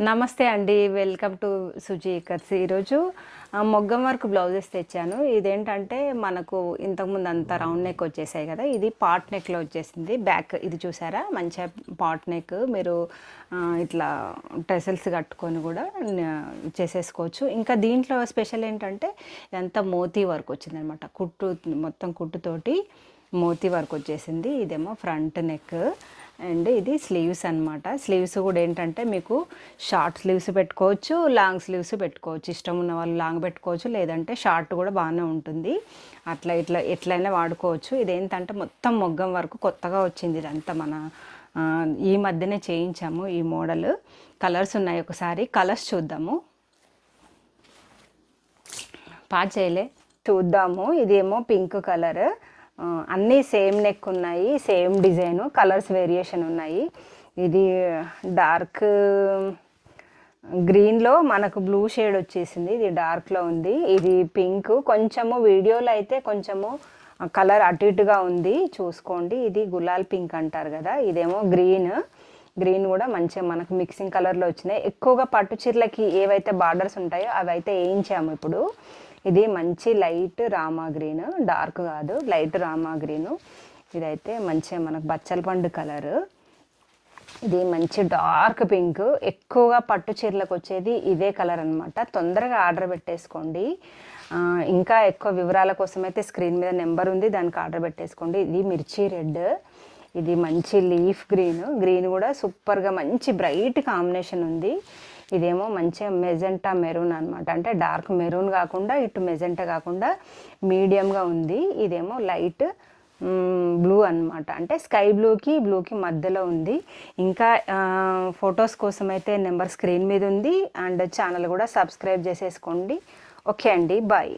నమస్తే అండి, welcome to Suji cuts. ఈరోజు మొగ్గం వర్క్ బ్లౌజెస్ తెచ్చాను. ఇదేంటంటే మనకు ఇంతకుముందు అంతా రౌండ్ నెక్ వచ్చేసాయి కదా, ఇది పాట్ నెక్లో వచ్చేసింది. బ్యాక్ ఇది చూసారా, మంచిగా పాట్ నెక్. మీరు ఇట్లా టెసల్స్ కట్టుకొని కూడా చేసేసుకోవచ్చు. ఇంకా దీంట్లో స్పెషల్ ఏంటంటే ఇదంతా మోతీ వర్క్ వచ్చింది అనమాట. కుట్టు మొత్తం కుట్టుతోటి మోతీ వర్క్ వచ్చేసింది. ఇదేమో ఫ్రంట్ నెక్ అండ్ ఇది స్లీవ్స్ అనమాట. స్లీవ్స్ కూడా ఏంటంటే మీకు షార్ట్ స్లీవ్స్ పెట్టుకోవచ్చు, లాంగ్ స్లీవ్స్ పెట్టుకోవచ్చు. ఇష్టం ఉన్న వాళ్ళు లాంగ్ పెట్టుకోవచ్చు, లేదంటే షార్ట్ కూడా బాగానే ఉంటుంది. అట్లా ఎట్లయినా వాడుకోవచ్చు. ఇదేంటంటే మొత్తం మొగ్గం వరకు కొత్తగా వచ్చింది. ఇదంతా మన ఈ మధ్యనే చేయించాము ఈ మోడల్. కలర్స్ ఉన్నాయి, ఒకసారి కలర్స్ చూద్దాము. చేయలే చూద్దాము. ఇదేమో పింక్ కలర్, అన్నీ సేమ్ నెక్ ఉన్నాయి, సేమ్ డిజైను, కలర్స్ వేరియేషన్ ఉన్నాయి. ఇది డార్క్ గ్రీన్లో మనకు బ్లూ షేడ్ వచ్చేసింది, ఇది డార్క్లో ఉంది. ఇది పింక్, కొంచెము వీడియోలో అయితే కొంచెము కలర్ అటు ఇటుగా ఉంది, చూసుకోండి. ఇది గులాల్ పింక్ అంటారు కదా, ఇదేమో గ్రీన్ కూడా మంచిగా మనకు మిక్సింగ్ కలర్లో వచ్చినాయి. ఎక్కువగా పట్టు చీరలకి ఏవైతే బార్డర్స్ ఉంటాయో అవి అయితే వేయించాము ఇప్పుడు. ఇది మంచి లైట్ రామా గ్రీన్, డార్క్ కాదు, లైట్ రామా గ్రీను. ఇదైతే మంచిగా మనకు బచ్చల పండు కలరు. ఇది మంచి డార్క్ పింక్. ఎక్కువగా పట్టు చీరలకు వచ్చేది ఇదే కలర్ అనమాట. తొందరగా ఆర్డర్ పెట్టేసుకోండి. ఇంకా ఎక్కువ వివరాల కోసం అయితే స్క్రీన్ మీద నెంబర్ ఉంది, దానికి ఆర్డర్ పెట్టేసుకోండి. ఇది మిర్చి రెడ్, ఇది మంచి లీఫ్ గ్రీన్ కూడా సూపర్గా మంచి బ్రైట్ కాంబినేషన్ ఉంది. ఇదేమో మంచిగా మెజెంటా మెరూన్ అనమాట. అంటే డార్క్ మెరూన్ కాకుండా ఇటు మెజెంటా కాకుండా మీడియంగా ఉంది. ఇదేమో లైట్ బ్లూ అనమాట. అంటే స్కై బ్లూకి మధ్యలో ఉంది. ఇంకా ఫొటోస్ కోసం అయితే నెంబర్ స్క్రీన్ మీద ఉంది. అండ్ ఛానల్ కూడా సబ్స్క్రైబ్ చేసేసుకోండి. ఓకే అండి, బాయ్.